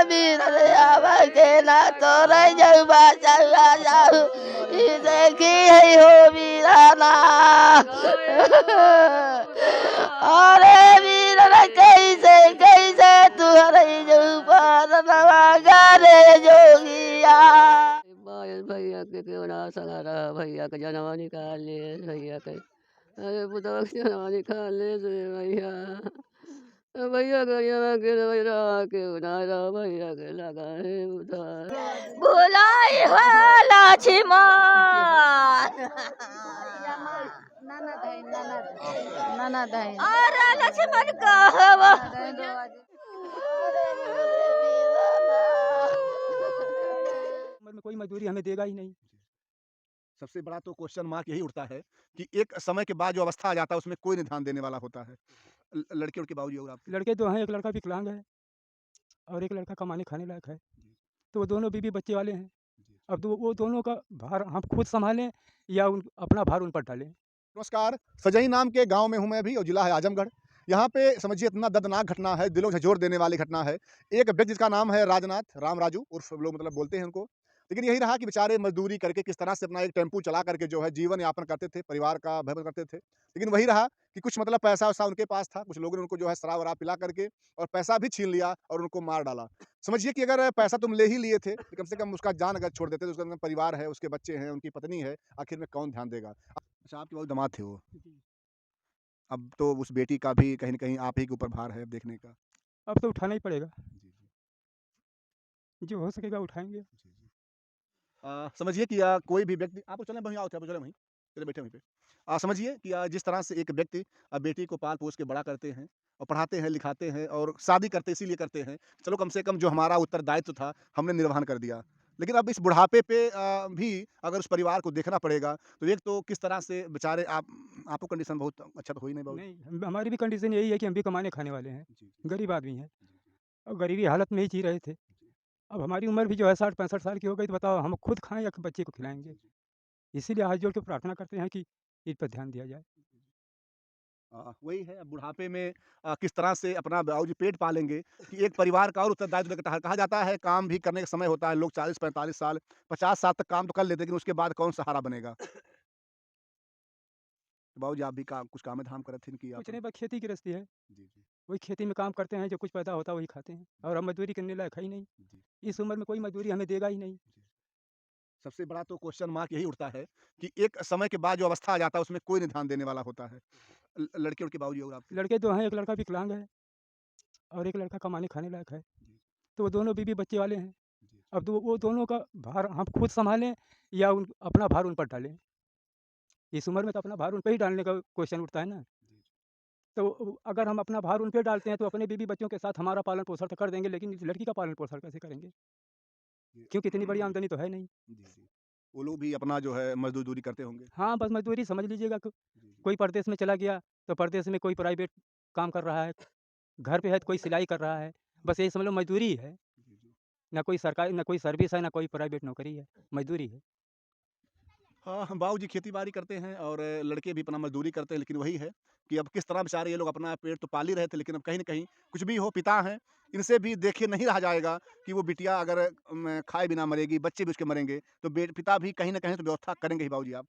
वीर रे आवा के ना तोरे जौबा चला जाऊ ई देखी है हो वीराना अरे वीर रे कैसे कैसे तुहरे जौबा नवा गारे जोगिया बायल भैया के क्यों ना सहारा भैया का जनवा निकाल ले भैया के अरे पुतवा के जनवा निकाल ले से भैया भैया का जनवा के भैया क्यों ना रहा भैया के लगा है उधार बुलाई हो लक्ष्मण ननद है अरे लक्ष्मण कहब उम्र में कोई मजदूरी हमें देगा ही नहीं। सबसे बड़ा तो क्वेश्चन मार्क यही उठता है कि एक समय के बाद जो अवस्था आ जाता है उसमें कोई नहीं ध्यान देने वाला होता है। लड़के उनके बाबूजी और आपके लड़के दो हैं, एक लड़का विकलांग है और एक लड़का कमाने खाने लायक है, तो वो दोनों बीवी बच्चे वाले हैं। अब तो वो दोनों का भार हम खुद संभालें या अपना भार उन पर डालें। नमस्कार, सजई नाम के गांव में हूं मैं अभी और जिला है आजमगढ़। यहाँ पे समझिए इतना दर्दनाक घटना है, दिलों झंझोर देने वाली घटना है। एक व्यक्ति जिसका नाम है राजनाथ राम राजू उर्फ लोग मतलब बोलते हैं उनको, लेकिन यही रहा कि बेचारे मजदूरी करके किस तरह से अपना एक टेम्पू चला करके जो है जीवन यापन करते थे, परिवार का भरण करते थे। लेकिन वही रहा कि कुछ मतलब पैसा वैसा उनके पास था, कुछ लोगों ने उनको जो है शराब वराब पिला करके और पैसा भी छीन लिया और उनको मार डाला। समझिए कि अगर पैसा तुम ले ही लिए थे तो कम से कम उसका जान अगर छोड़ देते तो उसका परिवार है, उसके बच्चे हैं, उनकी पत्नी है, आखिर में कौन ध्यान देगा। अच्छा, आपके बहुत दामाद थे वो, अब तो उस बेटी का भी कहीं न कहीं आप ही के ऊपर भार है अब देखने का। अब तो उठाना ही पड़ेगा, जी, जी। जो हो सकेगा उठाएंगे। जी, जी। समझिए कि कोई भी व्यक्ति आप चलें वहीं आओ, आप चलें वहीं, चले बैठे वहीं पे। समझिए कि जिस तरह से एक व्यक्ति बेटी को पाल-पोस के बड़ा करते हैं और पढ़ाते हैं, लिखाते हैं और शादी करते इसीलिए करते हैं, चलो कम से कम जो हमारा उत्तरदायित्व था, हमने निर्वहन कर दिया। लेकिन अब इस बुढ़ापे पे भी अगर उस परिवार को देखना पड़ेगा, तो एक तो किस तरह से बेचारे आपको कंडीशन बहुत अच्छा तो हो ही नहीं बाबूजी। नहीं, हमारी भी कंडीशन यही है कि हम भी कमाने खाने वाले हैं, जी, जी। गरीब आदमी हैं जी, जी। और गरीबी हालत में ही जी रहे थे। जी, अब हमारी उम्र भी जो है 60-65 साल की हो गई, तो बताओ हम खुद खाएँ या बच्चे को खिलाएँगे? जी, जी। इसीलिए हाथ जोड़ के प्रार्थना करते हैं कि इन पर ध्यान दिया जाए। वही है अब बुढ़ापे में किस तरह से अपना बाबूजी पेट पालेंगे कि एक परिवार का और उत्तरदायित्व लगता है। कहा जाता है काम भी करने का समय होता है, लोग 40-45 साल, 50 साल तक काम तो कर लेते हैं, लेकिन उसके बाद कौन सहारा बनेगा? तो बाबूजी आप भी कुछ काम धाम करे थे कि आप? कुछ नहीं, बस खेती गृहस्थी है, जी, जी। वही खेती में काम करते हैं, जो कुछ पैदा होता है वही खाते हैं और हम मज़दूरी करने लायक है ही नहीं। जी, इस उम्र में कोई मज़दूरी हमें देगा ही नहीं। जी। सबसे बड़ा तो क्वेश्चन मार्क यही उठता है कि एक समय के बाद जो अवस्था आ जाता है उसमें कोई नहीं ध्यान देने वाला होता है। लड़के उनके बाबूजी और आपके? लड़के दो हैं, एक लड़का विकलांग है और एक लड़का कमाने खाने लायक है, जी, तो वो दोनों बीवी बच्चे वाले हैं। जी। अब तो वो दोनों का भार हम खुद सँभालें या अपना भार उन पर डालें। इस उम्र में तो अपना भार उन पे ही डालने का क्वेश्चन उठता है ना। जी, जी। तो अगर हम अपना भार उन पे डालते हैं तो अपने बीवी बच्चों के साथ हमारा पालन-पोषण तो कर देंगे, लेकिन इस लड़की का पालन-पोषण कैसे करेंगे? जी। क्योंकि इतनी बड़ी आमदनी तो है नहीं। जी, जी। वो लोग भी अपना जो है मज़दूरी करते होंगे। हाँ, बस मज़दूरी समझ लीजिएगा क जी, जी। कोई परदेश में चला गया, तो परदेश में कोई प्राइवेट काम कर रहा है, घर पे है तो कोई सिलाई कर रहा है, बस यही समझ लो मज़दूरी ही है। जी, जी। ना कोई सरकारी ना कोई सर्विस है, ना कोई प्राइवेट नौकरी है, मज़दूरी है। हाँ, बाबूजी खेती-बाड़ी करते हैं और लड़के भी अपना मज़दूरी करते हैं, लेकिन वही है कि अब किस तरह बेचारे ये लोग अपना पेट तो पाल ही रहे थे, लेकिन अब कहीं न कहीं कुछ भी हो पिता हैं, इनसे भी देखे नहीं रहा जाएगा कि वो बिटिया अगर खाए बिना मरेगी, बच्चे भी उसके मरेंगे, तो पिता भी कहीं न कहीं तो व्यवस्था करेंगे ही बाबूजी आप।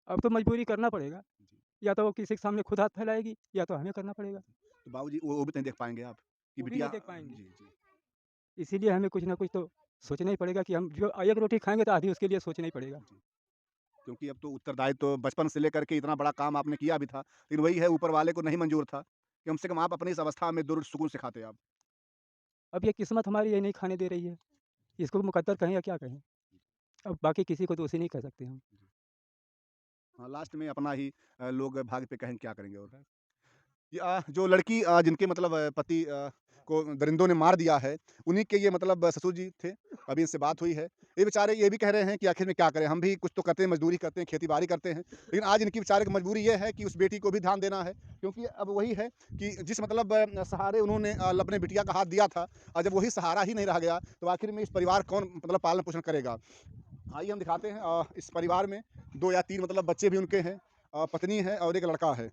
अब तो मजबूरी करना पड़ेगा, जी, या तो वो किसी के सामने खुद हाथ फैलाएगी या तो हमें करना पड़ेगा, तो बाबूजी वो भी तो नहीं देख पाएँगे आप कि वो भी बिटिया नहीं देख पाएँगे। जी, जी। इसीलिए हमें कुछ ना कुछ तो सोचना ही पड़ेगा कि हम जो एक रोटी खाएँगे तो आधी उसके लिए सोचना ही पड़ेगा। जी। क्योंकि अब तो उत्तरदायित्व तो बचपन से लेकर के इतना बड़ा काम आपने किया भी था, लेकिन वही है ऊपर वाले को नहीं मंज़ूर था, कि कम से कम आप अपनी इस अवस्था में दुर सुकून से खाते आप। अब ये किस्मत हमारी ये नहीं खाने दे रही है, इसको मुकद्दर कहें या क्या कहें? अब बाकी किसी को दोषी नहीं कह सकते हम। हाँ, लास्ट में अपना ही लोग भाग्य पे कहें क्या करेंगे और। जो लड़की जिनके मतलब पति को दरिंदों ने मार दिया है, उन्हीं के ये मतलब ससुर जी थे, अभी इनसे बात हुई है। ये बेचारे ये भी कह रहे हैं कि आखिर में क्या करें, हम भी कुछ तो करते हैं, मज़दूरी करते हैं, खेती-बाड़ी करते हैं, लेकिन आज इनकी बेचारे की मजबूरी ये है कि उस बेटी को भी ध्यान देना है, क्योंकि अब वही है कि जिस मतलब सहारे उन्होंने अपने बिटिया का हाथ दिया था और जब वही सहारा ही नहीं रह गया, तो आखिर में इस परिवार कौन मतलब पालन-पोषण करेगा। आइए हम दिखाते हैं इस परिवार में 2 या 3 मतलब बच्चे भी उनके हैं, पत्नी है और एक लड़का है।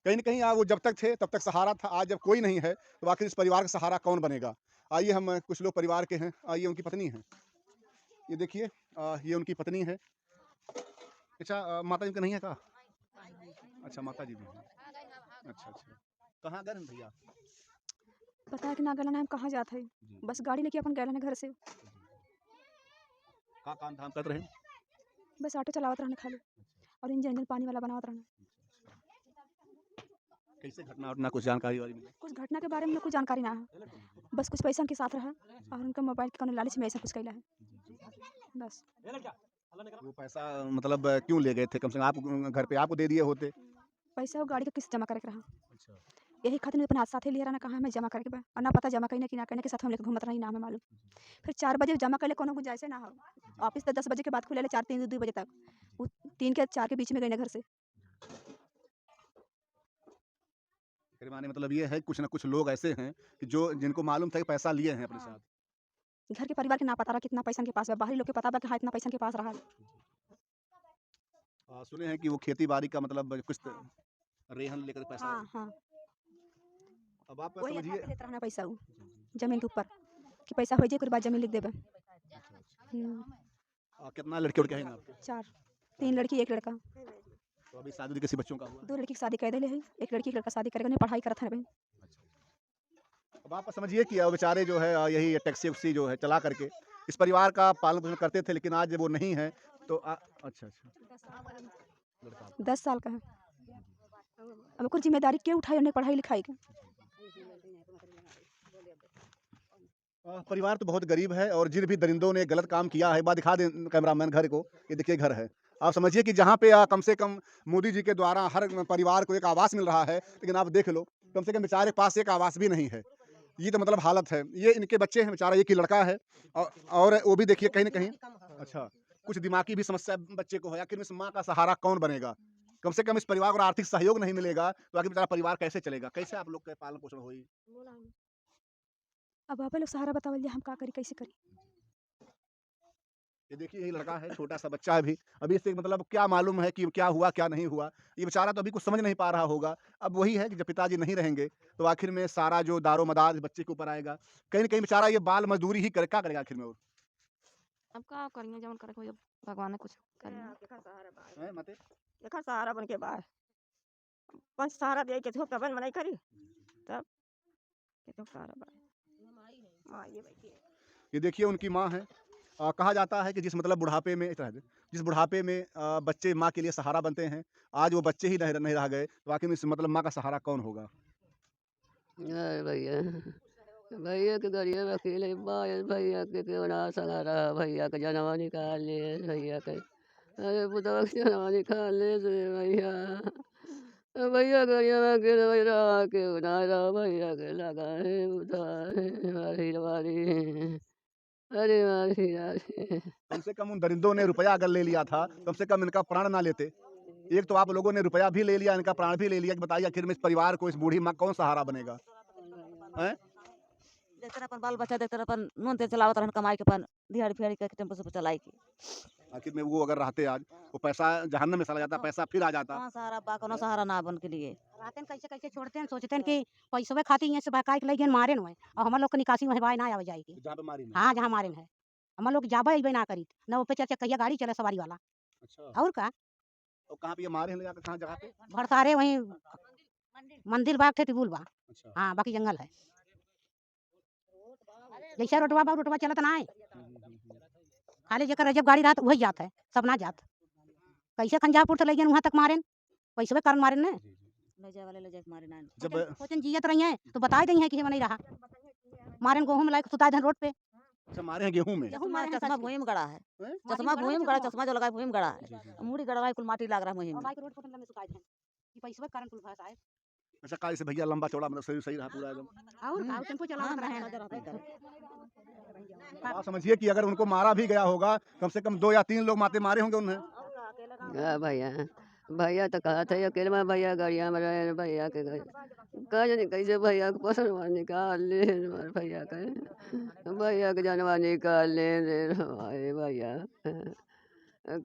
कहीं न कहीं वो जब तक थे तब तक सहारा था, आज जब कोई नहीं है तो आखिर इस परिवार का सहारा कौन बनेगा? आइए हम कुछ लोग परिवार के हैं, आइए उनकी पत्नी है, ये देखिए ये उनकी पत्नी है। अच्छा माता जी का नहीं है का? अच्छा माता जी भी हैं। अच्छा अच्छा, कहाँ गए हैं भैया? पता है कि ना गलन है, हम कहाँ जाते हैं? जी बस गाड़ी लेके अपन गए घर से, का काम धाम करते रहे? बस ऑटो चलावत रहना खाली और इंजन इंजन पानी वाला बनावत रहना। कैसे घटना उठना कुछ जानकारी वाली मिली? कुछ घटना के बारे में कुछ जानकारी ना है, बस कुछ पैसा उनके साथ रहा और उनका मोबाइल के कौन लालच में ऐसा कुछ कैला है बस। वो पैसा मतलब क्यों ले गए थे? कम से कम आप घर पे आपको दे दिए होते। पैसा वो गाड़ी का किस्त जमा करे के रहा, अच्छा यही खातिर अपने हाथ साथे लिया रहना, कहा हमें जमा करके बा और ना पता जमा करने की ना करने के साथ हम लेके घूमत रही, नाम है मालूम। फिर 4 बजे जमा कर ले, कोनो गुंजाइश ना हो, ऑफिस तो 10 बजे के बाद खुले ले, 4 3 2 बजे तक, वो 3 के 4 के बीच में गए घर से। मेरे माने मतलब ये है कुछ ना कुछ लोग ऐसे हैं कि जो जिनको मालूम था कि पैसा लिए हैं अपने हाँ। साथ। घर के परिवार के ना पता रहा कितना पैसा के पास है, बाहरी लोग के पता बा कि हाँ इतना पैसा के पास रहा। सुने हैं कि वो खेती बाड़ी का मतलब कुछ रेहन लेकर पैसा। हाँ हाँ, अब आप वही समझिए लेते रहना पैसा वो जमीन के ऊपर कि पैसा हो जाए फिर बाद जमीन लिख देबे। कितना लड़के उड़के हैं ना आपके? 4 3 लड़की 1 लड़का, तो अभी शादी उदी किसी बच्चों का हुआ? 2 लड़की की शादी कर देले है, 1 लड़की 1 लड़का शादी करके पढ़ाई करत है भाई। अब आप समझिए कि बेचारे जो है यही टैक्सी उक्सी जो है चला करके इस परिवार का पालन पोषण करते थे, लेकिन आज वो नहीं है तो अच्छा अच्छा लड़का आपका। 10 साल का है, अब कुछ जिम्मेदारी क्यों उठाई उन्हें पढ़ाई लिखाई की। परिवार तो बहुत गरीब है और जिन भी दरिंदों ने गलत काम किया है, एक बार दिखा दें कैमरामैन घर को, ये देखिए घर है। आप समझिए कि जहाँ पे कम से कम मोदी जी के द्वारा हर परिवार को एक आवास मिल रहा है, लेकिन आप देख लो कम से कम बेचारे के पास एक आवास भी नहीं है। ये तो मतलब हालत है। ये इनके बच्चे हैं, बेचारा एक ही लड़का है और वो भी देखिए कहीं ना कहीं अच्छा कुछ दिमागी भी समस्या बच्चे को है। आखिर इस माँ का सहारा कौन बनेगा? कम से कम इस परिवार को आर्थिक सहयोग नहीं मिलेगा तो आखिर बेचारा परिवार कैसे चलेगा? कैसे आप लोग का पालन पोषण होगी? अब आप लोग सहारा बतावल हम का करी कैसे करी। ये देखिए यही लड़का है, छोटा सा बच्चा है अभी इससे मतलब क्या मालूम है कि क्या हुआ क्या नहीं हुआ। ये बेचारा तो अभी कुछ समझ नहीं पा रहा होगा। अब वही है कि जब पिताजी नहीं रहेंगे तो आखिर में सारा जो दारो मदार इस बच्चे के ऊपर आएगा। कहीं ना कहीं बेचारा ये बाल मजदूरी ही क्या करेगा आखिर में वो? अब का करिए जवन करे जब भगवान ने कुछ करिए हैं, मते? एकर सहारा बन के बाहर पंच सहारा दे के थोक बन मनाई करी तब के थोक सहारा बा मां ये बैठी है। ये देखिए उनकी माँ है। कहा जाता है कि जिस मतलब बुढ़ापे में जिस बुढ़ापे में बच्चे माँ के लिए सहारा बनते हैं, आज वो बच्चे ही नहीं रह गए तो आखिर में इस मतलब माँ का सहारा कौन होगा? अरे भैया भैया के गरिया में अकेले बायल भैया के क्यों ना सहारा, भैया का जनवा निकाल ले भैया के, अरे पुतवा के जनवा निकाल ले से भैया, भैया गरिया में अकेले भैया क्यों ना रहा, भैया के लगा है पुतवा मारी मारी, अरे मारी मारी। कम से कम उन दरिंदों ने रुपया अगर ले लिया था, कम से कम इनका प्राण ना लेते। एक तो आप लोगों ने रुपया भी ले लिया, इनका प्राण भी ले लिया कि बताइए आखिर में इस परिवार को, इस बूढ़ी माँ कौन सहारा बनेगा? हैं? देखते अपन बाल बच्चा देखते अपन नून तेल चलावत रहन कमाई के अपन दिहाड़ी फिहाड़ी के टेम्पो से चलाई के आखिर में वो अगर रहते आज वो पैसा जहन्नम में चला जाता, पैसा फिर आ जाता। कौन सहारा बा कोनो सहारा ना बन के लिए रातन कैसे कैसे छोड़ते हैं, सोचते हैं कि पैसवे खाती यहाँ से बकाई के लगे मारे न और हम लोग के निकासी में भाई ना आवे जाएगी। जहाँ पे मारी हाँ जहाँ मारे है हम लोग जाबे अबे ना करी ना वो पे चाचा कहिया गाड़ी चले सवारी वाला अच्छा और का और कहाँ पे ये मारे हैं ले जाकर, कहाँ जगह पे? भड़सारे वहीं मंदिर बाग थे तिबुल बा। अच्छा हाँ बाकी जंगल है जैसा रोटवा बा रोटवा चलत ना है खाली जकर जब गाड़ी रात वही जात है सब ना जात कैसे खंजापुर से ले गए वहाँ तक मारे पैसे कारण मारे ने ले जाए वाले ले जाए मारे ना जब सोचन जियत रही है तो बता दी है कि नहीं रहा मारे गेहूं में लायक सुता धन रोड पे अच्छा मारे हैं गेहूं में? चश्मा चश्मा भूमि में गड़ा है हैं? चश्मा भूमि में गड़ा चश्मा जो लगाए भूमि में गड़ा जी, है जी। मुड़ी गड़ा है कुल माटी लग रहा है मुहिम में बाइक रोड पर सुता धन कि पैसे कारण कुल भाषा है अच्छा का इसे भैया लंबा चौड़ा मतलब सही सही रहा पूरा एकदम। और का टेम्पो चलावत रहे आप समझिए कि अगर उनको मारा भी गया होगा कम से कम 2 या 3 लोग मारे होंगे उन्हें। हाँ भैया भैया तो कहा था अकेले में भैया गाड़िया में रहे भैया के घर कहा जाने कैसे भैया को पसंद निकाल ले हमारे भैया का, भैया के जानवा निकाल ले रे हमारे भैया,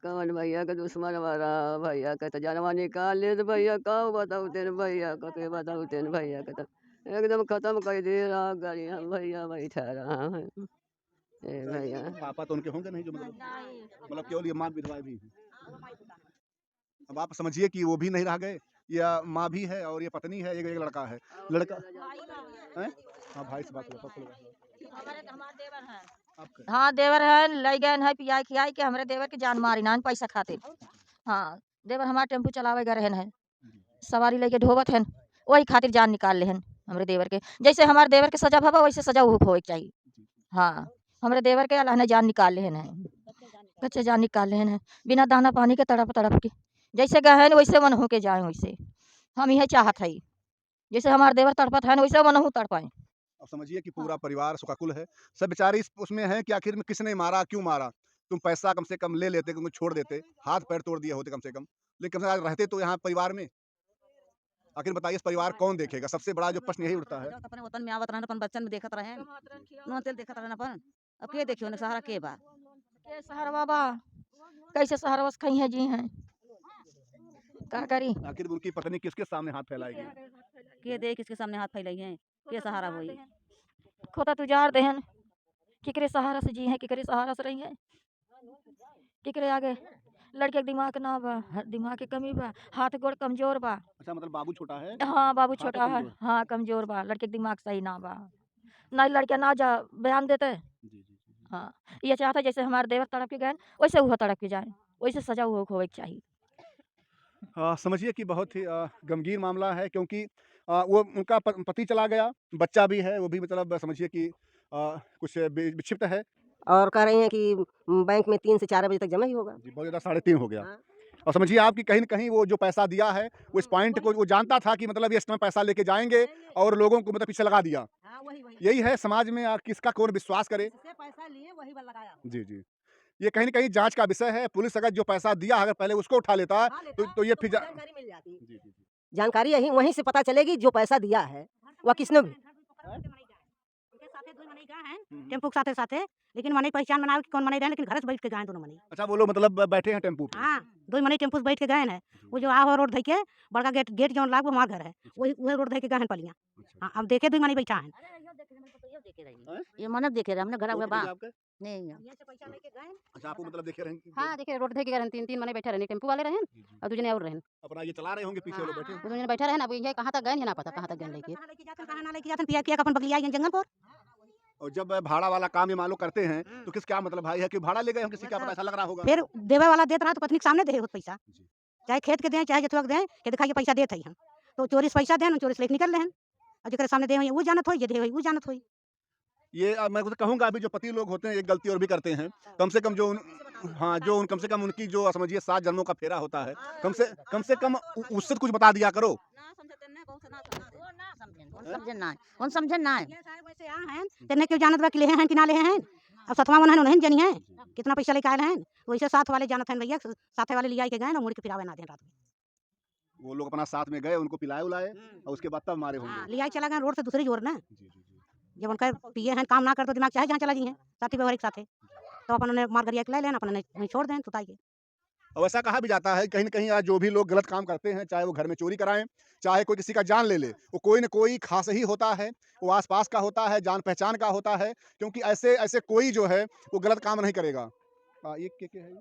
कौन भैया का दुश्मन हमारा, भैया का तो जानवा निकाल ले तो भैया का बताओ तेन भैया का के बताओ तेन भैया का तो एकदम खत्म कर दिए रात गाड़ी हम भैया बैठा रहा है भैया। पापा तो उनके होंगे नहीं जो मतलब केवल ये माँ विधवा भी है। अब आप समझिए कि वो भी नहीं रह गए, या माँ भी है और ये पत्नी है, एक लड़का है। लड़का हैं? हाँ भाई से बात हुआ। हाँ देवर है ले गए है पियाई खियाई के हमरे देवर के जान मारी ना पैसा खातिर। हाँ देवर हमारा टेम्पू चलावे गए रहन है सवारी लेके ढोबत है वही खातिर जान निकाल ले हन हमरे देवर के। जैसे हमारे देवर के सजा भवा वैसे सजा होए के चाहिए। हाँ हमरे देवर के अल्लाह ने जान निकाल ले है कच्चे जान निकाल ले है बिना दाना पानी के तड़प तड़प के। जैसे गए हैं वैसे मन हो के जाए वैसे हम यह चाहत है जैसे हमारे देवर तड़पत है वैसे मन हो तड़पाए। अब समझिए कि पूरा परिवार शोकाकुल है, सब बेचारे उसमें हैं कि आखिर में किसने मारा, क्यों मारा। तुम पैसा कम से कम ले लेते, तुम छोड़ देते, हाथ पैर तोड़ दिए होते कम से कम, लेकिन कम से कम रहते तो यहाँ परिवार में। आखिर बताइए इस परिवार कौन देखेगा, सबसे बड़ा जो प्रश्न यही उठता है। अपने वतन में आवत रहन अपन बच्चन में देखत रहे नून तेल देखत रहन अपन। अब के देखियो ने सहारा के बा के सहारा बाबा कैसे सहारा बस कहीं है जी हैं का करी। आखिर उनकी पत्नी किसके सामने हाथ फैलाएगी। के दे किसके सामने हाथ फैलाई है के सहारा होई। खोता तुजार देहन किकरे सहारा से जी हैं किकरे सहारा से रही हैं किकरे आगे लड़के के दिमाग ना बा दिमाग के कमी बा हाथ गोड़ कमजोर बा। अच्छा मतलब बाबू छोटा है। हाँ बाबू हाथ छोटा है कमजोर। हाँ कमजोर बा लड़के के दिमाग सही ना बा नहीं लड़के ना जा बयान देते। हाँ ये चाहता जैसे हमारे देवर तड़प के गए वैसे वो तड़प के जाए वैसे सजा हुआ होवे के चाहिए। समझिए कि बहुत ही गमगीन मामला है, क्योंकि वो उनका पति चला गया, बच्चा भी है, वो भी मतलब समझिए कि कुछ विक्षिप्त है। और कह रही हैं कि बैंक में 3 से 4 बजे तक जमा ही होगा। जी, बहुत ज़्यादा 3:30 हो गया। हाँ। और समझिए आप कि कहीं न कहीं वो जो पैसा दिया है, वो इस पॉइंट को वो जानता था कि मतलब ये इस समय पैसा लेके जाएँगे और लोगों को मतलब पीछे लगा दिया। हाँ, वही यही है समाज में किसका कौन विश्वास करे। जिससे पैसा लिए वही बल लगाया। जी, जी। ये कहीं न कहीं जाँच का विषय है। पुलिस अगर जो पैसा दिया अगर पहले उसको उठा लेता हाँ, लेता तो ये फिर जानकारी मिल जाती। जी, जी, जी। जानकारी यही वहीं से पता चलेगी जो पैसा दिया है वह किसने भी। टेम्पू के साथे साथे लेकिन मने पहचान बनावे कि कौन मने रहे लेकिन घर से बैठ के गए दोनों मने। अच्छा वो लोग मतलब बैठे हैं टेम्पू पे। हाँ 2 मने टेम्पू से बैठ के गए हैं वो जो आहो रोड धइ के बड़का गेट जौन लाग हमार घर है वही रोड धइ के गए हैं पलिया। हाँ अब देखे 2 मने बैठा है ये मनब देखे रहे हमने घर वो में बा भतीजा आपका? नहीं अच्छा आपको मतलब देखे रहे हाँ देखे रोड धइ के गए हैं 3 मने बैठे रहे टेम्पू वाले रहे और 2 जने और रहे अपना ये चला रहे होंगे पीछे वो लोग बैठे। 2 जने बैठे रहे अब ये कहाँ तक गए हैं ना पता कहाँ तक गए लेके कहाँ ना लेके जाते पिया किया अपन बगलिया जंगलपुर। और जब भाड़ा वाला काम ये मान लो करते हैं तो किस क्या मतलब भाई है कि भाड़ा ले गए हम किसी का पता ऐसा लग रहा होगा। फिर देवे वाला देता रहा तो पत्नी के सामने दे पैसा चाहे खेत के दें चाहे जतुआ के दें कि दिखा के पैसा देते हैं तो चोरी से पैसा दें चोरी से लेके निकल रहे हैं और जगह सामने दे वो जानत हो जे वो जानत हो। ये मैं कुछ कहूँगा अभी जो पति लोग होते हैं एक गलती और भी करते हैं। कम से कम जो कम से कम उनकी जो समझिए 7 जन्मों का फेरा होता है कम से कम उससे कुछ बता दिया करो। कौन समझन ना वैसे आ हैं तेने क्यों जानत बा कि ले हैं कि ना ले हैं अब सतवा मन है नहीं जनी है कितना पैसा लेके आए हैं वैसे साथ वाले जानत हैं भैया साथे वाले लिया के गए ना मुड़ के फिरावे ना दें रात में। वो लोग अपना साथ में गए उनको पिलाए उलाए और उसके बाद तब मारे होंगे। लिया चला गए रोड से दूसरी जोर ना जब उनका पिए हैं काम ना कर तो दिमाग चाहे जहाँ चला जी हैं साथी व्यवहारिक साथे तो अपन उन्हें मार गरिया के ले लेना अपन वहीं छोड़ दें सुताई के। और ऐसा कहा भी जाता है कहीं न कहीं आज जो भी लोग गलत काम करते हैं चाहे वो घर में चोरी कराएं चाहे कोई किसी का जान ले वो कोई न कोई खास ही होता है, वो आसपास का होता है, जान पहचान का होता है, क्योंकि ऐसे कोई जो है वो गलत काम नहीं करेगा। ये क्या है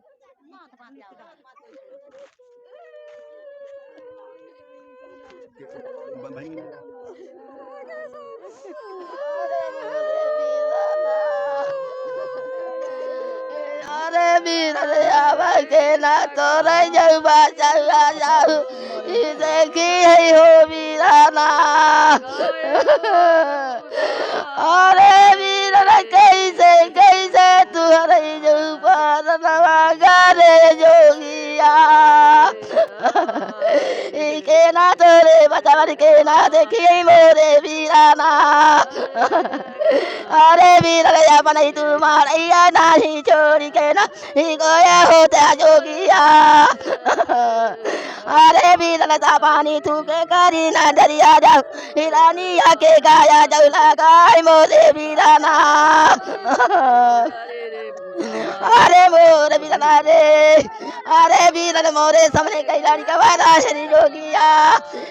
अरे वीर आवा के ना तोरे जौबा चला जाऊ इसे की है हो वीराना। अरे वीर कैसे कैसे तुहरे जौबा नवा गारे जोगिया के ना तोरे बचावर के ना देखी मोरे वीराना। अरे वीर अपने तुम्हारा नहीं छोड़ी के ना गोया होता जोगिया। अरे वीर लता पानी तू के करी ना दरिया जाओ हिरानी आके गाया जाऊ लगाई मोरे वीराना। अरे मोर वीराना रे अरे वीरन मोरे सामने कई लड़का वाला श्री जोगिया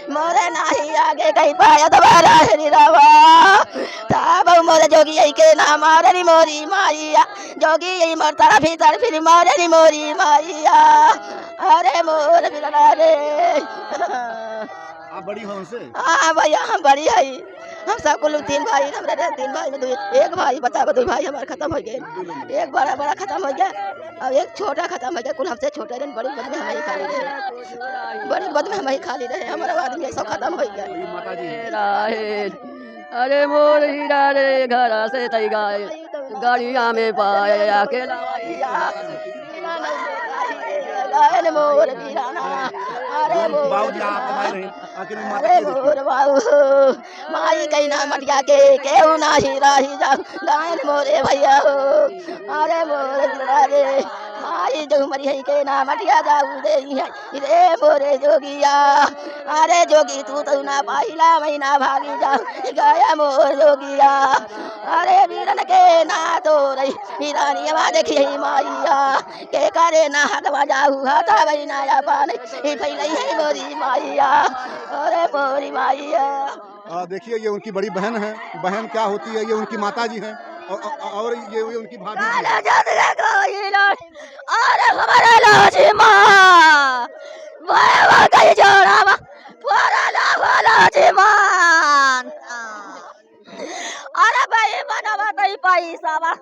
मोरे नाही आगे कहीं पाया दोबारा श्री रावा ताब मोरे जोगी यही के नाम मोरे मोरी माइया जोगी यही मोर तरफ फिर मोरे मोरी माइया अरे मोर वीरना रे आप बड़ी हो उनसे? हाँ भैया हम बड़ी है हम सब कुल 3 भाई हमारे 3 भाई में एक भाई बता 2 भाई हमारे खत्म हो गए एक बड़ा खत्म हो गया और एक छोटा खत्म हो गया कुल हमसे छोटे रहे बड़ी बद में हमारी खाली रहे बड़ी बद में हमारी खाली रहे हमारा आदमी सब खत्म हो गया। अरे मोर हीरा रे घर से तई गाय गाड़िया में पाए अकेला मोर वीराना अरे मोर बाबू माई कहीं ना मटिया के केहू ना हीरा ही जा गायन मोरे भैया हो अरे मोर वीरा रे माई जो मरी है के ना मटिया जाऊ दे रे मोरे जोगिया अरे जोगी तू तो ना पाहिला महीना भागी जा गया मोर जोगिया अरे वीरन के ना तो रही वीरानी आवाज देखी माइया के करे ना हटवा जाऊ हाथा बहिना या पानी फैलई है मोरी माइया अरे मोरी माइया। देखिए ये उनकी बड़ी बहन है। बहन क्या होती है? ये उनकी माता जी हैं और ये उनकी भाभी अरे हमारे लाजी माँ भाई कहीं जोड़ा पूरा लाजी माँ अरे भाई मनवा तई पैसा बा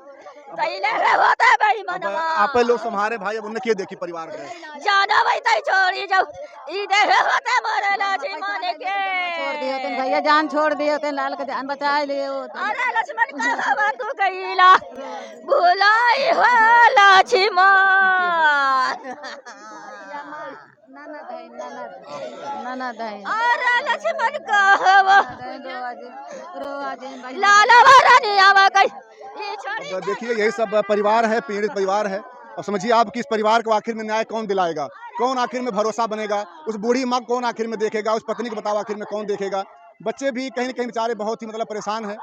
तईले होता भाई मनवा आप लोग संभारे भाई अब उन्हें क्या देखी परिवार के जाना भाई तई छोड़ी जाओ ई देख होता मोरे लाजी माने के छोड़ दियो तुम भैया जान छोड़ दियो तुम लाल के जान बचा लियो अरे लक्ष्मण का हवा तू कईला भुलाई हो लक्ष्मण ननद है अरे लक्ष्मण का हवा लाला वारानी आवा कई देखिए यही सब परिवार है, पीड़ित परिवार है। और समझिए आप कि इस परिवार को आखिर में न्याय कौन दिलाएगा, कौन आखिर में भरोसा बनेगा, उस बूढ़ी माँ कौन आखिर में देखेगा, उस पत्नी को बताओ आखिर में कौन देखेगा। बच्चे भी कहीं न कहीं बेचारे बहुत ही मतलब परेशान हैं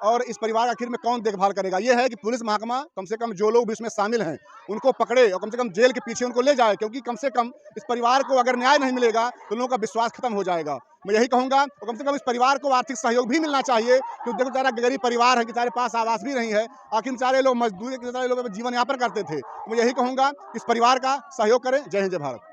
और इस परिवार आखिर में कौन देखभाल करेगा। ये है कि पुलिस महकमा कम से कम जो लोग भी इसमें शामिल हैं उनको पकड़े और कम से कम जेल के पीछे उनको ले जाए, क्योंकि कम से कम इस परिवार को अगर न्याय नहीं मिलेगा तो लोगों का विश्वास खत्म हो जाएगा। मैं यही कहूँगा और कम से कम इस परिवार को आर्थिक सहयोग भी मिलना चाहिए, क्योंकि देखो बेचारा गरीब परिवार है, बेचारे पास आवास भी नहीं है, आखिर बेचारे लोग मजदूरी के बेचारे लोग जीवन यापन करते थे। मैं यही कहूँगा इस परिवार का सहयोग करें। जय हिंद जय भारत।